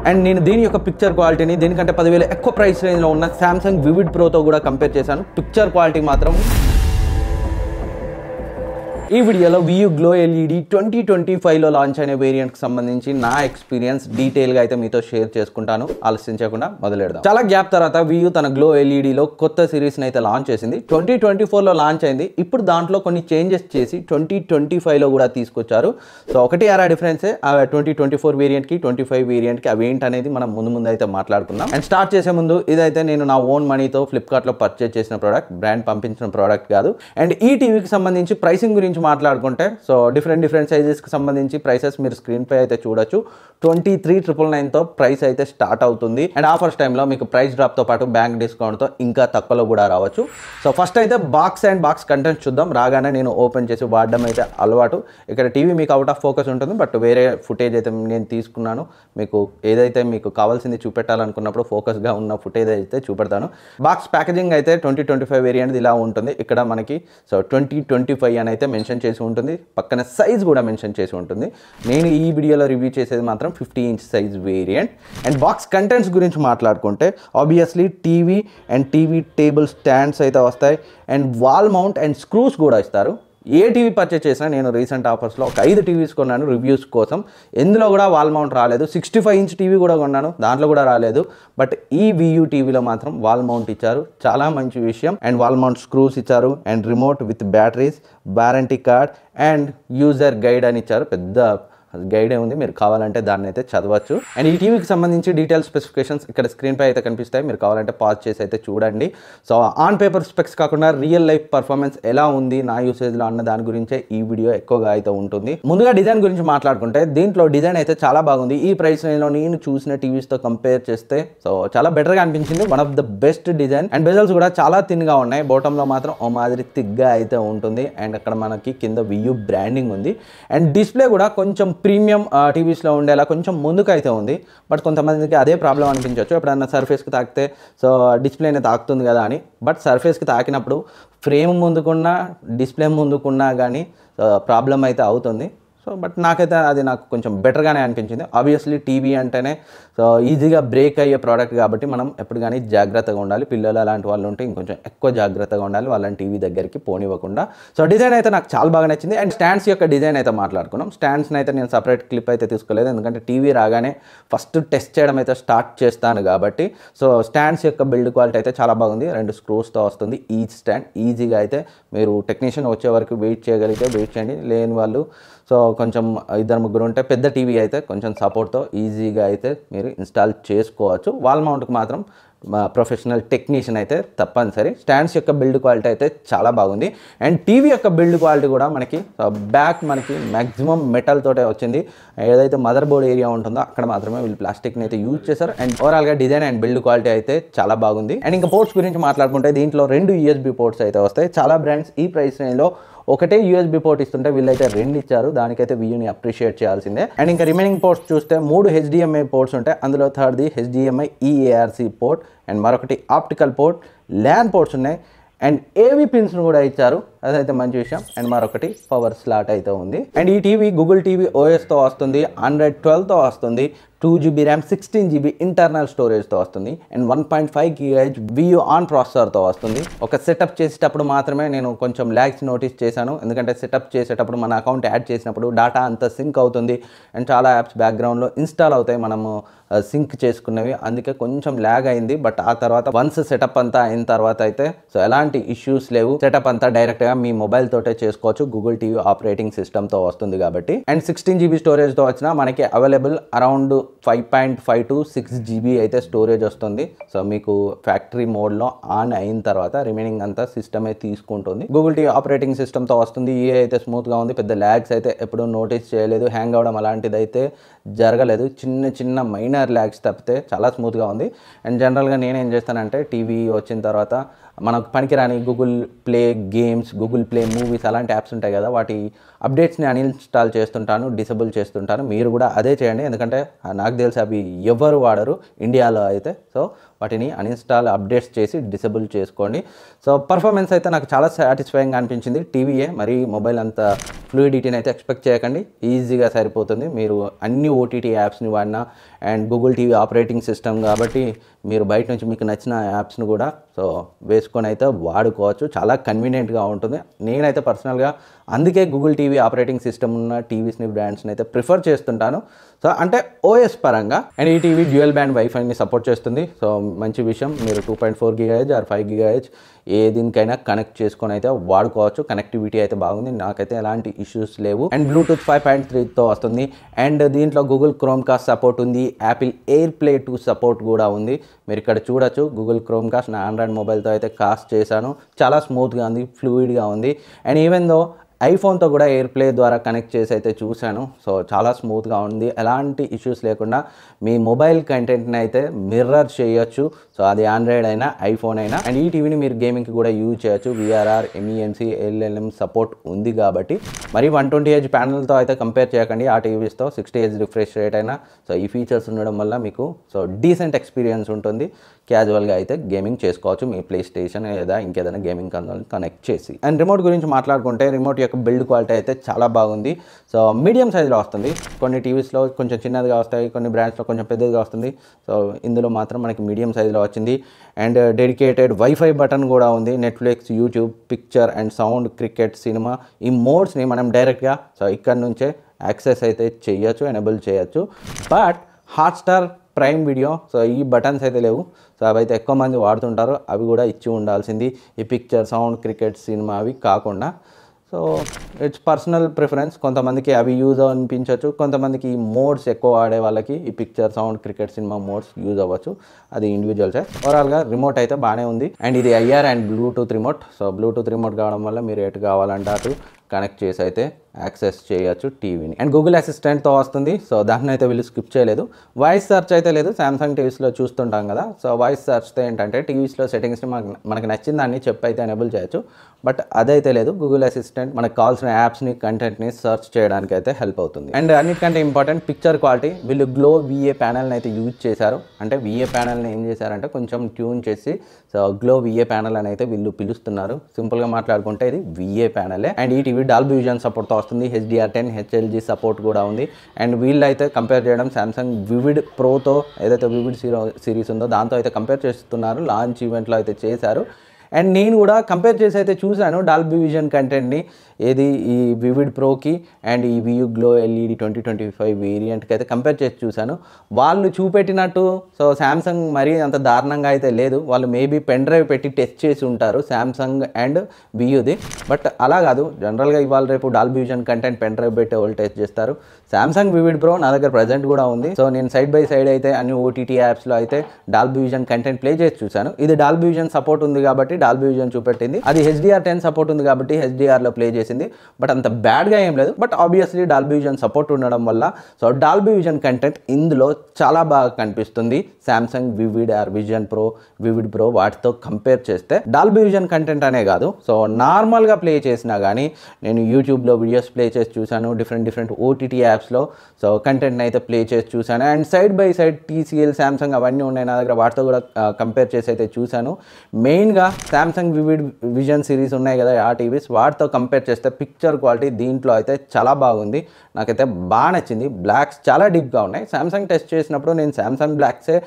And నేను దీని యొక్క పిక్చర్ క్వాలిటీని దీనికంటే 10,000 ఎక్కువ ప్రైస్ రేంజ్లో ఉన్న సామ్సంగ్ వివిడ్ ప్రోతో కూడా కంపేర్ చేశాను. పిక్చర్ క్వాలిటీ మాత్రం ఈ వీడియోలో వియూ గ్లో ఎల్ఈడి 2025లో లాంచ్ అయిన వేరియంట్కి సంబంధించి నా ఎక్స్పీరియన్స్ డీటెయిల్గా అయితే మీతో షేర్ చేసుకుంటాను. ఆలస్యం చేయకుండా మొదలెడదాం. చాలా గ్యాప్ తర్వాత వియూ తన గ్లో ఎల్ఈడిలో కొత్త సిరీస్ని అయితే లాంచ్ చేసింది. 2024లో లాంచ్ అయింది. ఇప్పుడు దాంట్లో కొన్ని చేంజెస్ చేసి 2025లో కూడా తీసుకొచ్చారు. సో ఒకటి ఆరా డిఫరెన్సే ఆ 2024 వేరియంట్కి 25 వేరియంట్కి అవేంటి అనేది మనం ముందు అయితే మాట్లాడుకుందాం. అండ్ స్టార్ట్ చేసే ముందు ఇదైతే నేను నా ఓన్ మనీతో ఫ్లిప్కార్ట్లో పర్చేజ్ చేసిన ప్రోడక్ట్, బ్రాండ్ పంపించిన ప్రోడక్ట్ కాదు. అండ్ ఈ టీవీకి సంబంధించి ప్రైసింగ్ గురించి మాట్లాడుకుంటే సో డిఫరెంట్ సైజెస్కి సంబంధించి ప్రైసెస్ మీరు స్క్రీన్ పై అయితే చూడొచ్చు. 23,999తో ప్రైస్ అయితే స్టార్ట్ అవుతుంది. అండ్ ఆఫర్స్ టైంలో మీకు ప్రైస్ డ్రాప్తో పాటు బ్యాంక్ డిస్కౌంట్తో ఇంకా తక్కువలో కూడా రావచ్చు. సో ఫస్ట్ అయితే బాక్స్ అండ్ బాక్స్ కంటెంట్స్ చూద్దాం. రాగానే నేను ఓపెన్ చేసి వాడడం అయితే అలవాటు. ఇక్కడ టీవీ మీకు అవుట్ ఆఫ్ ఫోకస్ ఉంటుంది, బట్ వేరే ఫుటేజ్ అయితే నేను తీసుకున్నాను. మీకు ఏదైతే మీకు కావాల్సింది చూపెట్టాలనుకున్నప్పుడు ఫోకస్గా ఉన్న ఫుటేజ్ అయితే చూపెడతాను. బాక్స్ ప్యాకేజింగ్ అయితే 2025 వేరియంట్ ఇలా ఉంటుంది. ఇక్కడ మనకి సో 2025 అని అయితే మెన్షన్ చేసి ఉంటుంది. పక్కన సైజ్ కూడా మెన్షన్ చేసి ఉంటుంది. నేను ఈ వీడియోలో రివ్యూ చేసేది మాత్రం 50 inch size variant. And box contents గురించి మాట్లాడుకుంటే obviously TV and TV table stands అయితే వస్తాయి. And wall mount and screws కూడా ఇస్తారు. ఏ టీవీ పర్చేస్ చేసినా నేను రీసెంట్ ఆఫర్స్లో ఒక 5 టీవీస్ కొన్నాను రివ్యూస్ కోసం. ఎందులో కూడా వాల్ మౌంట్ రాలేదు. 65 ఇంచ్ టీవీ కూడా కొన్నాను, దాంట్లో కూడా రాలేదు. బట్ ఈ వియూ టీవీలో మాత్రం వాల్ మౌంట్ ఇచ్చారు, చాలా మంచి విషయం. అండ్ వాల్ మౌంట్ స్క్రూస్ ఇచ్చారు. And remote with batteries, warranty card and user guide అని ఇచ్చారు. పెద్ద గైడే ఉంది, మీరు కావాలంటే దాన్ని అయితే చదవచ్చు. అండ్ ఈ టీవీకి సంబంధించి డీటెయిల్ స్పెసిఫికేషన్స్ ఇక్కడ స్క్రీన్ పై అయితే కనిపిస్తాయి. మీరు కావాలంటే పాజ్ చేసి అయితే చూడండి. సో ఆన్ పేపర్ స్పెక్స్ కాకుండా రియల్ లైఫ్ పర్ఫార్మెన్స్ ఎలా ఉంది నా యూసేజ్లో అన్న దాని గురించే ఈ వీడియో ఎక్కువగా అయితే ఉంటుంది. ముందుగా డిజైన్ గురించి మాట్లాడుకుంటే దీంట్లో డిజైన్ అయితే చాలా బాగుంది. ఈ ప్రైస్ రేంజ్లో నేను చూసిన టీవీస్తో కంపేర్ చేస్తే సో చాలా బెటర్గా అనిపించింది. One of the best design. And bezels కూడా చాలా థిన్గా ఉన్నాయి. బాటంలో మాత్రం ఓ మాదిరి థిక్గా అయితే ఉంటుంది. అండ్ అక్కడ మనకి కింద వియూ బ్రాండింగ్ ఉంది. అండ్ డిస్ప్లే కూడా కొంచెం ప్రీమియం టీవీస్లో ఉండేలా కొంచెం ముందుకు అయితే ఉంది. బట్ కొంతమందికి అదే ప్రాబ్లం అనిపించవచ్చు, ఎప్పుడన్నా సర్ఫేస్కి తాకితే సో డిస్ప్లేనే తాకుతుంది కదా అని. బట్ సర్ఫేస్కి తాకినప్పుడు ఫ్రేమ్ ముందుకున్నా డిస్ప్లే ముందుకున్నా కానీ ప్రాబ్లం అయితే అవుతుంది. సో బట్ నాకైతే అది నాకు కొంచెం బెటర్గానే అనిపించింది. ఆబ్వియస్లీ టీవీ అంటేనే సో ఈజీగా బ్రేక్ అయ్యే ప్రోడక్ట్ కాబట్టి మనం ఎప్పుడు కానీ జాగ్రత్తగా ఉండాలి. పిల్లలు అలాంటి వాళ్ళు ఉంటే ఇంకొంచెం ఎక్కువ జాగ్రత్తగా ఉండాలి, వాళ్ళని టీవీ దగ్గరికి పోనివ్వకుండా. సో డిజైన్ అయితే నాకు చాలా బాగా నచ్చింది. అండ్ స్టాండ్స్ యొక్క డిజైన్ అయితే మాట్లాడుకున్నాం. స్టాండ్స్ని అయితే నేను సపరేట్ క్లిప్ అయితే తీసుకోలేదు, ఎందుకంటే టీవీ రాగానే ఫస్ట్ టెస్ట్ చేయడం అయితే స్టార్ట్ చేస్తాను కాబట్టి. సో స్టాండ్స్ యొక్క బిల్డ్ క్వాలిటీ అయితే చాలా బాగుంది. 2 స్క్రూస్తో వస్తుంది ఈచ్ స్టాండ్. ఈజీగా అయితే మీరు టెక్నీషియన్ వచ్చే వరకు వెయిట్ చేయగలిగితే వెయిట్ చేయండి, లేని వాళ్ళు సో కొంచెం 2-3 ఉంటే పెద్ద టీవీ అయితే కొంచెం సపోర్ట్తో ఈజీగా అయితే మీరు ఇన్స్టాల్ చేసుకోవచ్చు. వాల్ మౌంట్కి మాత్రం ప్రొఫెషనల్ టెక్నీషియన్ అయితే తప్పనిసరి. స్టాండ్స్ యొక్క బిల్డ్ క్వాలిటీ అయితే చాలా బాగుంది. అండ్ టీవీ యొక్క బిల్డ్ క్వాలిటీ కూడా మనకి బ్యాక్ మనకి మ్యాక్సిమం మెటల్ తోటే వచ్చింది. ఏదైతే మదర్ బోర్డ్ ఏరియా ఉంటుందో అక్కడ మాత్రమే వీళ్ళు ప్లాస్టిక్ని అయితే యూజ్ చేశారు. అండ్ ఓవరాల్గా డిజైన్ అండ్ బిల్డ్ క్వాలిటీ అయితే చాలా బాగుంది. అండ్ ఇంకా పోర్ట్స్ గురించి మాట్లాడుకుంటే దీంట్లో 2 USB పోర్ట్స్ అయితే వస్తాయి. చాలా బ్రాండ్స్ ఈ ప్రైస్ రేంజ్లో ఒకటే USB పోర్ట్ ఇస్తుంటే వీళ్ళైతే 2 ఇచ్చారు. దానికైతే వియూని అప్రిషియేట్ చేయాల్సిందే. అండ్ ఇంకా రిమైనింగ్ పోర్ట్స్ చూస్తే 3 HDMI పోర్ట్స్ ఉంటాయి. అందులో థర్డ్ది HDMI EARC పోర్ట్ అండ్ మరొకటి ఆప్టికల్ పోర్ట్, ల్యాన్ పోర్ట్స్ ఉన్నాయి. అండ్ AV పిన్స్ను కూడా ఇచ్చారు, అదైతే మంచి విషయం. అండ్ మరొకటి పవర్ స్లాట్ అయితే ఉంది. అండ్ ఈ టీవీ గూగుల్ టీవీ OSతో వస్తుంది, Android 12తో వస్తుంది, 2GB RAM 16GB ఇంటర్నల్ స్టోరేజ్తో వస్తుంది. అండ్ 1.5 GHz వియూ ఆన్ ప్రాసెసర్తో వస్తుంది. ఒక సెటప్ చేసేటప్పుడు మాత్రమే నేను కొంచెం ల్యాగ్స్ నోటీస్ చేశాను, ఎందుకంటే సెటప్ చేసేటప్పుడు మన అకౌంట్ యాడ్ చేసినప్పుడు డేటా అంతా సింక్ అవుతుంది. అండ్ చాలా యాప్స్ బ్యాక్గ్రౌండ్లో ఇన్స్టాల్ అవుతాయి మనము సింక్ చేసుకున్నవి, అందుకే కొంచెం ల్యాగ్ అయింది. బట్ ఆ తర్వాత వన్స్ సెటప్ అంతా అయిన తర్వాత అయితే సో ఎలాంటి ఇష్యూస్ లేవు. సెటప్ అంతా డైరెక్ట్గా మీ మొబైల్ తోటే చేసుకోవచ్చు, గూగుల్ టీవీ ఆపరేటింగ్ సిస్టమ్తో వస్తుంది కాబట్టి. అండ్ 16GB స్టోరేజ్తో వచ్చినా మనకి అవైలబుల్ అరౌండ్ 5.5 to 6GB అయితే స్టోరేజ్ వస్తుంది. సో మీకు ఫ్యాక్టరీ మోడ్లో ఆన్ అయిన తర్వాత రిమైనింగ్ అంతా సిస్టమే తీసుకుంటుంది. గూగుల్ టీవీ ఆపరేటింగ్ సిస్టమ్తో వస్తుంది. ఏ అయితే స్మూత్గా ఉంది, పెద్ద ల్యాగ్స్ అయితే ఎప్పుడూ నోటీస్ చేయలేదు. హ్యాంగ్ అవ్వడం అలాంటిది అయితే జరగలేదు. చిన్న మైనర్ ల్యాగ్స్ తప్పితే చాలా స్మూత్గా ఉంది. అండ్ జనరల్గా నేనేం చేస్తానంటే టీవీ వచ్చిన తర్వాత మనకు పనికిరాని Google play games, Google play movies అలాంటి యాప్స్ ఉంటాయి కదా, వాటి అప్డేట్స్ని అన్ఇన్స్టాల్ చేస్తుంటాను, డిసేబుల్ చేస్తుంటాను. మీరు కూడా అదే చేయండి, ఎందుకంటే నాకు తెలిసి అవి ఎవరు వాడరు ఇండియాలో అయితే. సో వాటిని అన్ఇన్స్టాల్ అప్డేట్స్ చేసి డిసేబుల్ చేసుకోండి. సో పర్ఫార్మెన్స్ అయితే నాకు చాలా సాటిస్ఫైయింగ్గా అనిపించింది. టీవీయే, మరి మొబైల్ అంత ఫ్లూయిడిటీని అయితే ఎక్స్పెక్ట్ చేయకండి, ఈజీగా సరిపోతుంది. మీరు అన్ని OTT యాప్స్ని వాడినా and Google TV operating system కాబట్టి మీరు బయట నుంచి మీకు నచ్చిన యాప్స్ను కూడా సో వేసుకొని అయితే వాడుకోవచ్చు. చాలా కన్వీనియంట్గా ఉంటుంది. నేనైతే పర్సనల్గా అందుకే గూగుల్ టీవీ ఆపరేటింగ్ సిస్టమ్ ఉన్న టీవీస్ని బ్రాండ్స్ని అయితే ప్రిఫర్ చేస్తుంటాను. సో అంటే ఓఎస్ పరంగా. అండ్ ఈ టీవీ డ్యూయల్ బ్యాండ్ వైఫైని సపోర్ట్ చేస్తుంది. సో మంచి విషయం. మీరు 2.4 GHz ఆర్ 5 GHz ఏ దీనికైనా కనెక్ట్ చేసుకొని అయితే వాడుకోవచ్చు. కనెక్టివిటీ అయితే బాగుంది, నాకైతే ఎలాంటి ఇష్యూస్ లేవు. అండ్ బ్లూటూత్ 5.3తో వస్తుంది. అండ్ దీంట్లో గూగుల్ క్రోమ్కాస్ట్ సపోర్ట్ ఉంది, యాపిల్ ఎయిర్ ప్లే 2 సపోర్ట్ కూడా ఉంది. మీరు ఇక్కడ చూడొచ్చు గూగుల్ క్రోమ్కాస్ట్ నా ఆండ్రాయిడ్ మొబైల్తో అయితే కాస్ట్ చేశాను. చాలా స్మూత్గా ఉంది, ఫ్లూయిడ్గా ఉంది. అండ్ ఈవెన్ దో ఐఫోన్తో కూడా ఎయిర్ ప్లే ద్వారా కనెక్ట్ చేసి అయితే చూశాను. సో చాలా స్మూత్గా ఉంది, ఎలాంటి ఇష్యూస్ లేకుండా మీ మొబైల్ కంటెంట్ని అయితే మిర్రర్ చేయొచ్చు. సో అది ఆండ్రాయిడ్ అయినా ఐఫోన్ అయినా. అండ్ ఈ టీవీని మీరు గేమింగ్కి కూడా యూజ్ చేయొచ్చు. VRR, MEMC, LLM సపోర్ట్ ఉంది కాబట్టి. మరి 120Hz ప్యానల్తో అయితే కంపేర్ చేయకండి ఆ టీవీస్తో. 60Hz రిఫ్రెష్ రేట్ అయినా. సో ఈ ఫీచర్స్ ఉండడం వల్ల మీకు సో డీసెంట్ ఎక్స్పీరియన్స్ ఉంటుంది. క్యాజువల్గా అయితే గేమింగ్ చేసుకోవచ్చు మీ ప్లే స్టేషన్ లేదా ఇంకేదైనా గేమింగ్ కన్సోల్ని కనెక్ట్ చేసి. అండ్ రిమోట్ గురించి మాట్లాడుకుంటే రిమోట్ యొక్క బిల్డ్ క్వాలిటీ అయితే చాలా బాగుంది. సో మీడియం సైజులో వస్తుంది. కొన్ని టీవీస్లో కొంచెం చిన్నదిగా వస్తాయి, కొన్ని బ్రాండ్స్లో కొంచెం పెద్దదిగా వస్తుంది. సో ఇందులో మాత్రం మనకి మీడియం సైజులో వచ్చింది. అండ్ డెడికేటెడ్ వైఫై బటన్ కూడా ఉంది. Netflix, YouTube, picture and sound, cricket, cinema ఈ మోడ్స్ని మనం డైరెక్ట్గా సో ఇక్కడ నుంచే యాక్సెస్ అయితే చేయొచ్చు, ఎనేబుల్ చేయొచ్చు. But Hotstar, prime video so ఈ బటన్స్ అయితే లేవు. సో అవి అయితే ఎక్కువ మంది వాడుతుంటారు, అవి కూడా ఇచ్చి ఉండాల్సింది. ఈ పిక్చర్, సౌండ్, క్రికెట్, సినిమా అవి కాకుండా. So it's personal preference. కొంతమందికి అవి యూజ్ అనిపించవచ్చు, కొంతమందికి ఈ మోడ్స్ ఎక్కువ వాడే వాళ్ళకి ఈ picture, sound, cricket, cinema modes use అవ్వచ్చు. అది ఇండివిజువల్ చాయిస్. ఓవరాల్గా రిమోట్ అయితే బాగానే ఉంది. అండ్ ఇది IR and Bluetooth remote. So Bluetooth remote కావడం వల్ల మీరు ఎటు కావాలంటే అటు కనెక్ట్ చేసి అయితే యాక్సెస్ చేయొచ్చు టీవీని. అండ్ గూగుల్ అసిస్టెంట్తో వస్తుంది. సో దాన్ని అయితే వీళ్ళు స్కిప్ చేయలేదు. వాయిస్ సెర్చ్ అయితే లేదు. సామ్సంగ్ టీవీస్లో చూస్తుంటాం కదా. సో వాయిస్ సెర్చ్తో ఏంటంటే టీవీస్లో సెట్టింగ్స్ని మనకు నచ్చిన దాన్ని చెప్పి అయితే ఎనేబుల్ చేయొచ్చు. బట్ అదైతే లేదు. గూగుల్ అసిస్టెంట్ మనకు కావాల్సిన యాప్స్ని, కంటెంట్ని సెర్చ్ చేయడానికి అయితే హెల్ప్ అవుతుంది. అండ్ అన్నిటికంటే ఇంపార్టెంట్ పిక్చర్ క్వాలిటీ. వీళ్ళు గ్లో VA ప్యానల్ని అయితే యూజ్ చేశారు. అంటే VA ప్యానల్ని ఏం చేశారంటే కొంచెం ట్యూన్ చేసి సో గ్లో VA ప్యానల్ అని అయితే వీళ్ళు పిలుస్తున్నారు. సింపుల్గా మాట్లాడుకుంటే ఇది VA ప్యానలే. అండ్ ఈ టీవీ డాల్బీ విజన్ సపోర్ట్తో వస్తుంది. HDR10, HLG సపోర్ట్ కూడా ఉంది. అండ్ వీళ్ళు అయితే కంపేర్ చేయడం సామ్సంగ్ వివిడ్ ప్రోతో ఏదైతే వివిడ్ సిరీస్ ఉందో దాంతో అయితే కంపేర్ చేస్తున్నారు. లాంచ్ ఈవెంట్లో అయితే చేశారు. అండ్ నేను కూడా కంపేర్ చేసి అయితే చూశాను డాల్బీ విజన్ కంటెంట్ని. ఏది ఈ వివిడ్ ప్రోకి అండ్ ఈ VU గ్లో LED 2025 వేరియంట్కి అయితే కంపేర్ చేసి చూశాను. వాళ్ళు చూపెట్టినట్టు సో సామ్సంగ్ మరీ అంత దారుణంగా అయితే లేదు. వాళ్ళు మేబీ పెన్ డ్రైవ్ పెట్టి టెస్ట్ చేసి ఉంటారు సామ్సంగ్ అండ్ VUది. బట్ అలా కాదు, జనరల్గా ఇవాళ రేపు Dolby vision content pen drive పెట్టి వాళ్ళు టెస్ట్ చేస్తారు. సామ్సంగ్ వివిడ్ ప్రో నా దగ్గర ప్రజెంట్ కూడా ఉంది. సో నేను సైడ్ బై సైడ్ అయితే అన్ని OTT యాప్స్లో అయితే డాల్బీ విజన్ కంటెంట్ ప్లే చేసి చూశాను. ఇది డాల్బీ విజన్ సపోర్ట్ ఉంది కాబట్టి డాల్బీ విజన్ చూపెట్టింది. అది HDR10 సపోర్ట్ ఉంది కాబట్టి HDRలో ప్లే చేసింది. బట్ అంత బ్యాడ్గా ఏం లేదు. But obviously Dolby vision support ఉండడం వల్ల సో డాల్బీ విజన్ కంటెంట్ ఇందులో చాలా బాగా కనిపిస్తుంది. Samsung vivid or vision pro, vivid pro వాటితో కంపేర్ చేస్తే డాల్బీ విజన్ కంటెంట్ అనే కాదు, సో నార్మల్గా ప్లే చేసినా కానీ నేను యూట్యూబ్లో వీడియోస్ ప్లే చేసి చూశాను. డిఫరెంట్ OTT యాప్స్లో సో కంటెంట్ని అయితే ప్లే చేసి చూశాను. And side by side TCL, Samsung అవన్నీ ఉన్నాయి నా దగ్గర, వాటితో కూడా కంపేర్ చేసి అయితే చూశాను. మెయిన్గా సామ్సంగ్ వివిడ్ విజన్ సిరీస్ ఉన్నాయి కదా ఆ టీవీస్, వాటితో కంపేర్ చేస్తే పిక్చర్ క్వాలిటీ దీంట్లో అయితే చాలా బాగుంది. నాకైతే బాగా నచ్చింది. బ్లాక్స్ చాలా డీప్గా ఉన్నాయి. సామ్సంగ్ టెస్ట్ చేసినప్పుడు నేను సామ్సంగ్ బ్లాక్సే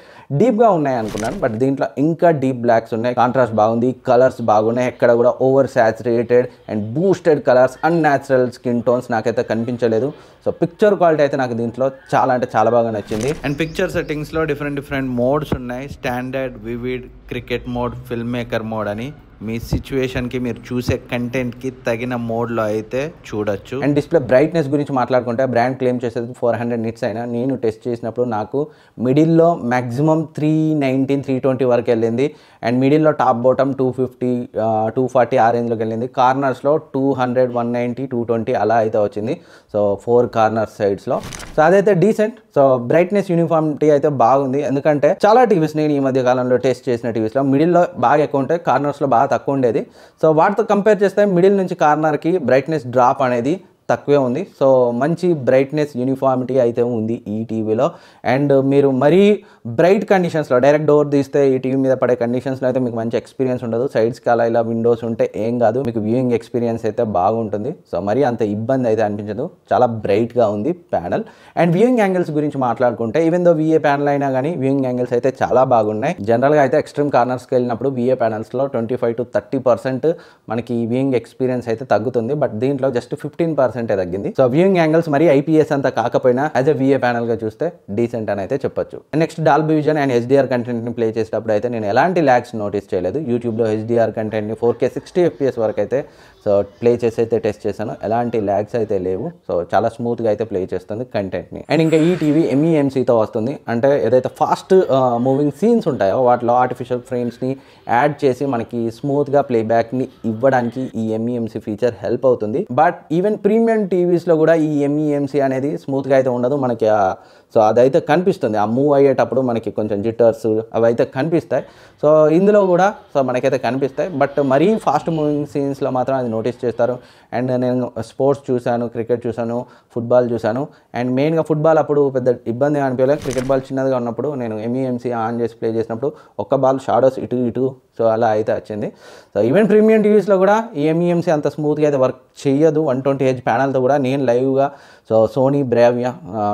డీప్గా ఉన్నాయి అనుకున్నాను. బట్ దీంట్లో ఇంకా డీప్ బ్లాక్స్ ఉన్నాయి. కాంట్రాస్ట్ బాగుంది, కలర్స్ బాగున్నాయి. ఎక్కడ కూడా over saturated and boosted colours, unnatural skin tones నాకైతే కనిపించలేదు. సో పిక్చర్ క్వాలిటీ అయితే నాకు దీంట్లో చాలా అంటే చాలా బాగా నచ్చింది. అండ్ పిక్చర్ సెట్టింగ్స్లో డిఫరెంట్ మోడ్స్ ఉన్నాయి. Standard, vivid, cricket mode, film maker mode అని మీ సిచ్యువేషన్కి మీరు చూసే కంటెంట్కి తగిన మోడ్లో అయితే చూడొచ్చు. అండ్ డిస్ప్లే బ్రైట్నెస్ గురించి మాట్లాడుకుంటే బ్రాండ్ క్లెయిమ్ చేసేది 400 నిట్స్ అయినా నేను టెస్ట్ చేసినప్పుడు నాకు మిడిల్లో మ్యాక్సిమం 319, 320 వరకు వెళ్ళింది. అండ్ మిడిల్లో టాప్ బాటమ్ 250, 240 ఆ రేంజ్లోకి వెళ్ళింది. కార్నర్స్లో 200, 190, 220 అలా అయితే వచ్చింది. సో 4 కార్నర్ సైడ్స్లో. సో అదైతే డీసెంట్. సో బ్రైట్నెస్ యూనిఫార్మిటీ అయితే బాగుంది. ఎందుకంటే చాలా టీవీస్ నేను ఈ మధ్య కాలంలో టెస్ట్ చేసిన టీవీస్లో మిడిల్లో బాగా ఎక్కువ ఉంటాయి, కార్నర్స్లో బాగా తక్కువ ఉండేది. సో వాటితో కంపేర్ చేస్తే మిడిల్ నుంచి కార్నర్కి బ్రైట్నెస్ డ్రాప్ అనేది తక్కువే ఉంది. సో మంచి బ్రైట్నెస్ యూనిఫార్మిటీ అయితే ఉంది ఈ టీవీలో. అండ్ మీరు మరీ బ్రైట్ కండిషన్స్లో డైరెక్ట్ డోర్ తీస్తే ఈ టీవీ మీద పడే కండిషన్స్లో అయితే మీకు మంచి ఎక్స్పీరియన్స్ ఉండదు. సైడ్స్కి అలా ఇలా విండోస్ ఉంటే ఏం కాదు, మీకు వ్యూయింగ్ ఎక్స్పీరియన్స్ అయితే బాగుంటుంది. సో మరీ అంత ఇబ్బంది అయితే అనిపించదు, చాలా బ్రైట్గా ఉంది ప్యానల్. అండ్ వ్యూయింగ్ యాంగిల్స్ గురించి మాట్లాడుకుంటే ఈవెన్ దో VA ప్యానల్ అయినా కానీ వ్యూయింగ్ యాంగిల్స్ అయితే చాలా బాగున్నాయి. జనరల్గా అయితే ఎక్స్ట్రీమ్ కార్నర్స్కి వెళ్ళినప్పుడు VA ప్యానల్స్లో 25 to 30% మనకి వ్యూయింగ్ ఎక్స్పీరియన్స్ అయితే తగ్గుతుంది. బట్ దీంట్లో జస్ట్ 15% తగ్గింది. సో వ్యూయింగ్ యాంగిల్స్ మరి IPS అంతా కాకపోయినా యాజ్ ఎ VA ప్యానల్ గా చూస్తే డీసెంట్ అని అయితే చెప్పొచ్చు. Next Dolby vision and HDR content ని ప్లే చేసేటప్పుడు అయితే నేను ఎలాంటి ల్యాగ్స్ నోటీస్ చేయలేదు. యూట్యూబ్ లో HDR కంటెంట్ ని 4K 60 FPS వరకు అయితే సో ప్లే చేసి అయితే టెస్ట్ చేశాను, ఎలాంటి ల్యాగ్స్ అయితే లేవు. సో చాలా స్మూత్ గా అయితే ప్లే చేస్తుంది కంటెంట్ ని. అండ్ ఇంకా ఈ టీవీ MEMC తో వస్తుంది. అంటే ఏదైతే ఫాస్ట్ మూవింగ్ సీన్స్ ఉంటాయో వాటిలో ఆర్టిఫిషియల్ ఫ్రేమ్స్ ని యాడ్ చేసి మనకి స్మూత్ గా ప్లేబ్యాక్ ని ఇవ్వడానికి ఈ MEMC ఫీచర్ హెల్ప్ అవుతుంది. బట్ ఈవెన్ ప్రీమియం టీవీస్లో కూడా ఈ MEMC అనేది స్మూత్గా అయితే ఉండదు మనకి. సో అదైతే కనిపిస్తుంది, ఆ మూవ్ అయ్యేటప్పుడు మనకి కొంచెం జిట్టర్స్ అవి అయితే కనిపిస్తాయి. సో ఇందులో కూడా సో మనకైతే కనిపిస్తాయి, బట్ మరీ ఫాస్ట్ మూవింగ్ సీన్స్లో మాత్రం అది నోటీస్ చేస్తారు. అండ్ నేను స్పోర్ట్స్ చూశాను, క్రికెట్ చూశాను, ఫుట్బాల్ చూశాను. అండ్ మెయిన్గా ఫుట్బాల్ అప్పుడు పెద్ద ఇబ్బంది అనిపించలేదు. క్రికెట్ బాల్ చిన్నదిగా ఉన్నప్పుడు నేను MEMC ఆన్ చేసి ప్లే చేసినప్పుడు ఒక్క బాల్ షాడోస్ ఇటు ఇటు సో అలా అయితే వచ్చింది. సో ఈవెన్ ప్రీమియం టీవీస్లో కూడా ఈ MEMC అంత స్మూత్గా అయితే వర్క్ చేయదు. 120Hz ప్యానల్తో కూడా నేను లైవ్గా సో సోనీ బ్రేవియా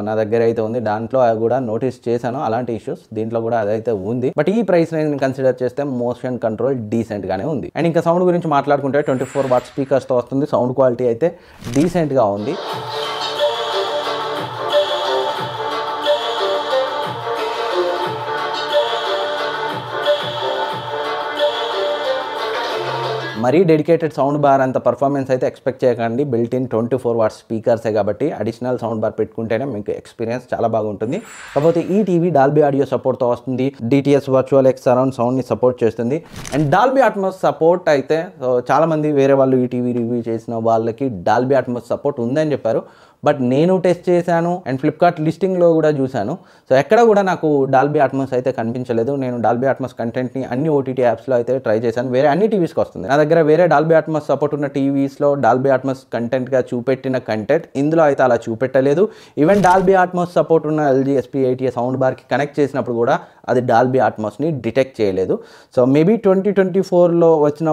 నా దగ్గర అయితే ఉంది, దాంట్లో కూడా నోటీస్ చేశాను అలాంటి ఇష్యూస్. దీంట్లో కూడా అదైతే ఉంది. బట్ ఈ ప్రైస్ రేంజ్ కన్సిడర్ చేస్తే మోషన్ కంట్రోల్ డీసెంట్గానే ఉంది. అండ్ ఇంకా సౌండ్ గురించి మాట్లాడుకుంటే 24 వాట్ స్పీకర్స్తో వస్తుంది. సౌండ్ క్వాలిటీ అయితే డీసెంట్గా ఉంది. మరీ డెడికేటెడ్ సౌండ్ బార్ అంత పర్ఫార్మెన్స్ అయితే ఎక్స్పెక్ట్ చేయకండి. బిల్ట్ ఇన్ 24 వాట్ స్పీకర్సే కాబట్టి అడిషనల్ సౌండ్ బార్ పెట్టుకుంటేనే మీకు ఎక్స్పీరియన్స్ చాలా బాగుంటుంది. కాకపోతే ఈ టీవీ డాల్బీ ఆడియో సపోర్ట్తో వస్తుంది. DTS వర్చువల్ X సరౌండ్ సౌండ్ని సపోర్ట్ చేస్తుంది. అండ్ డాల్బీ అట్మాస్ సపోర్ట్ అయితే చాలామంది వేరే వాళ్ళు ఈ టీవీ రివ్యూ చేసిన వాళ్ళకి డాల్బీ అట్మాస్ సపోర్ట్ ఉందని చెప్పారు. బట్ నేను టెస్ట్ చేశాను అండ్ ఫ్లిప్కార్ట్ లిస్టింగ్లో కూడా చూశాను. సో ఎక్కడ కూడా నాకు డాల్బీ అట్మాస్ అయితే కనిపించలేదు. నేను డాల్బీ అట్మాస్ కంటెంట్ని అన్ని OTT యాప్స్లో అయితే ట్రై చేశాను. వేరే అన్ని టీవీస్కి వస్తుంది. నా దగ్గర వేరే డాల్బీ అట్మాస్ సపోర్ట్ ఉన్న టీవీస్లో డాల్బీ అట్మాస్ కంటెంట్గా చూపెట్టిన కంటెంట్ ఇందులో అయితే అలా చూపెట్టలేదు. ఈవెన్ డాల్బీ అట్మాస్ సపోర్ట్ ఉన్న LG SP80 సౌండ్ బార్కి కనెక్ట్ చేసినప్పుడు కూడా అది డాల్బీ అట్మాస్ని డిటెక్ట్ చేయలేదు. సో మేబీ 2024లో వచ్చిన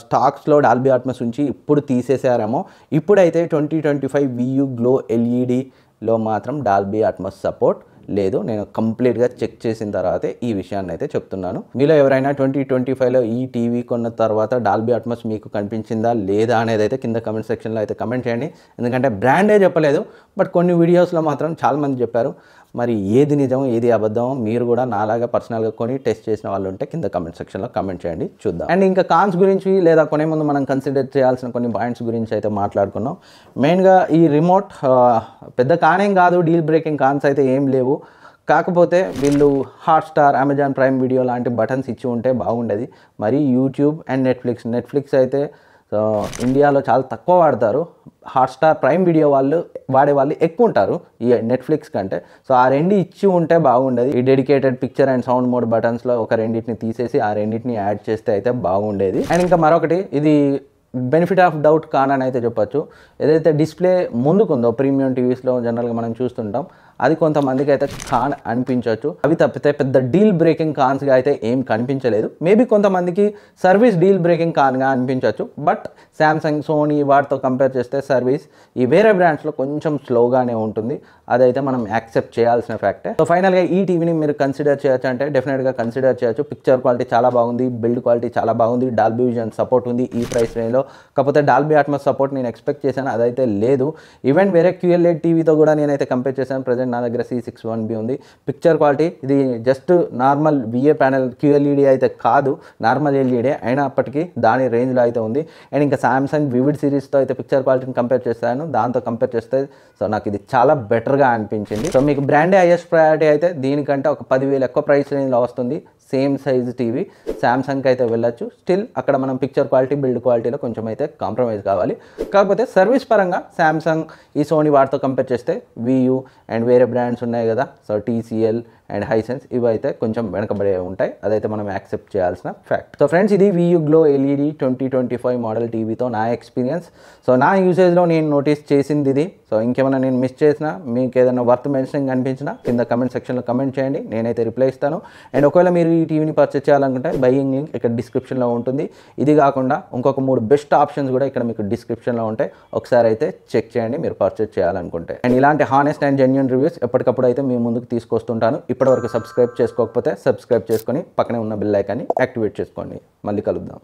స్టాక్స్లో డాల్బీ అట్మాస్ ఉంచి ఇప్పుడు తీసేసారేమో. ఇప్పుడైతే 2025 VU గ్లో LEDలో మాత్రం డాల్బీ అట్మాస్ సపోర్ట్ లేదు. నేను కంప్లీట్గా చెక్ చేసిన తర్వాతే ఈ విషయాన్ని అయితే చెప్తున్నాను. మీలో ఎవరైనా 2025లో ఈ టీవీ కొన్న తర్వాత డాల్బీ అట్మాస్ మీకు కనిపించిందా లేదా అనేది అయితే కింద కమెంట్ సెక్షన్లో అయితే కమెంట్ చేయండి. ఎందుకంటే బ్రాండే చెప్పలేదు, బట్ కొన్ని వీడియోస్లో మాత్రం చాలామంది చెప్పారు. మరి ఏది నిజం ఏది అబద్ధం మీరు కూడా నాలాగా పర్సనల్గా కొని టెస్ట్ చేసిన వాళ్ళు ఉంటే కింద కమెంట్ సెక్షన్లో కమెంట్ చేయండి, చూద్దాం. అండ్ ఇంకా కాన్స్ గురించి లేదా కొనే ముందు మనం కన్సిడర్ చేయాల్సిన కొన్ని పాయింట్స్ గురించి అయితే మాట్లాడుకున్నాం. మెయిన్గా ఈ రిమోట్ పెద్ద కానేం కాదు, డీల్ బ్రేకింగ్ కాన్స్ అయితే ఏం లేవు. కాకపోతే వీళ్ళు హాట్స్టార్, అమెజాన్ ప్రైమ్ వీడియో లాంటి బటన్స్ ఇచ్చి ఉంటే బాగుండేది. మరి యూట్యూబ్ అండ్ నెట్ఫ్లిక్స్ అయితే ఇండియాలో చాలా తక్కువ వాడతారు. హాట్స్టార్, ప్రైమ్ వీడియో వాడే వాళ్ళు ఎక్కువ ఉంటారు ఈ నెట్ఫ్లిక్స్ కంటే. సో ఆ రెండు ఇచ్చి ఉంటే బాగుండేది. ఈ dedicated picture and sound mode బటన్స్లో ఒక రెండింటిని తీసేసి ఆ రెండింటిని యాడ్ చేస్తే అయితే బాగుండేది. అండ్ ఇంకా మరొకటి, ఇది బెనిఫిట్ ఆఫ్ డౌట్ కానని అయితే చెప్పొచ్చు. ఏదైతే డిస్ప్లే ముందుకుందో ప్రీమియం టీవీస్లో జనరల్గా మనం చూస్తుంటాం, అది కొంతమందికి అయితే కాన్ అనిపించవచ్చు. అవి తప్పితే పెద్ద డీల్ బ్రేకింగ్ కాన్స్గా అయితే ఏం కనిపించలేదు. మేబీ కొంతమందికి సర్వీస్ డీల్ బ్రేకింగ్ కాన్గా అనిపించవచ్చు. బట్ శాంసంగ్, సోనీ వాటితో కంపేర్ చేస్తే సర్వీస్ ఈ వేరే బ్రాండ్స్లో కొంచెం స్లోగానే ఉంటుంది. అదైతే మనం యాక్సెప్ట్ చేయాల్సిన ఫ్యాక్టే. సో ఫైనల్గా ఈ టీవీని మీరు కన్సిడర్ చేయొచ్చు అంటే డెఫినెట్గా కన్సిడర్ చేయొచ్చు. పిక్చర్ క్వాలిటీ చాలా బాగుంది, బిల్డ్ క్వాలిటీ చాలా బాగుంది, డాల్బీ విజన్ సపోర్ట్ ఉంది ఈ ప్రైస్ రేంజ్లో. కాకపోతే డాల్బీ అట్మాస్ సపోర్ట్ నేను ఎక్స్పెక్ట్ చేశాను, అదైతే లేదు. ఈవెన్ వేరే QLED టీవీతో కూడా నేనైతే కంపేర్ చేశాను. ప్రజెంట్ నా దగ్గర C61B ఉంది. పిక్చర్ క్వాలిటీ ఇది just normal VA panel, QLED అయితే కాదు, నార్మల్ LED అయినప్పటికీ దాని రేంజ్లో అయితే ఉంది. అండ్ ఇంకా సామ్సంగ్ వివిడ్ సిరీస్తో అయితే పిక్చర్ క్వాలిటీని కంపేర్ చేస్తాను, దాంతో కంపేర్ చేస్తే సో నాకు ఇది చాలా బెటర్గా అనిపించింది. సో మీకు బ్రాండే హైయెస్ట్ ప్రయారిటీ అయితే దీనికంటే ఒక 10,000 ఎక్కువ ప్రైస్ రేంజ్లో వస్తుంది. సేమ్ సైజ్ టీవీ శాంసంగ్కి అయితే వెళ్ళొచ్చు. స్టిల్ అక్కడ మనం పిక్చర్ క్వాలిటీ, బిల్డ్ క్వాలిటీలో కొంచెం అయితే కాంప్రమైజ్ కావాలి. కాకపోతే సర్వీస్ పరంగా శాంసంగ్ ఈ సోనీ వాటితో కంపేర్ చేస్తే VU అండ్ వేరే బ్రాండ్స్ ఉన్నాయి కదా, సో TCL అండ్ హైసెన్స్ ఇవి అయితే కొంచెం వెనకబడే ఉంటాయి, అదైతే మనం యాక్సెప్ట్ చేయాల్సిన ఫ్యాక్ట్. సో ఫ్రెండ్స్, ఇది VU Glow LED 2025 మోడల్ టీవీతో నా ఎక్స్పీరియన్స్. సో నా యూసేజ్లో నేను నోటీస్ చేసింది ఇది. సో ఇంకేమైనా నేను మిస్ చేసినా, మీకు ఏదైనా వర్త్ మెన్షనింగ్ అనిపించినా కింద కమెంట్ సెక్షన్లో కమెంట్ చేయండి, నేనైతే రిప్లై ఇస్తాను. అండ్ ఒకవేళ మీరు ఈ టీవీని పర్చేస్ చేయాలనుకుంటే బయింగ్ లింక్ ఇక్కడ డిస్క్రిప్షన్లో ఉంటుంది. ఇది కాకుండా ఇంకొక 3 బెస్ట్ ఆప్షన్స్ కూడా ఇక్కడ మీకు డిస్క్రిప్షన్లో ఉంటాయి, ఒకసారి అయితే చెక్ చేయండి మీరు పర్చేస్ చేయాలనుకుంటే. అండ్ ఇలాంటి హానెస్ట్ అండ్ జెన్యూన్ రివ్యూస్ ఎప్పటికప్పుడు అయితే మీ ముందుకు తీసుకొస్తుంటాను. ఇప్పటివరకు సబ్స్క్రైబ్ చేసుకోకపోతే సబ్స్క్రైబ్ చేసుకొని పక్కనే ఉన్న బెల్ ఐకాన్ని యాక్టివేట్ చేసుకోండి. మళ్ళీ కలుద్దాం.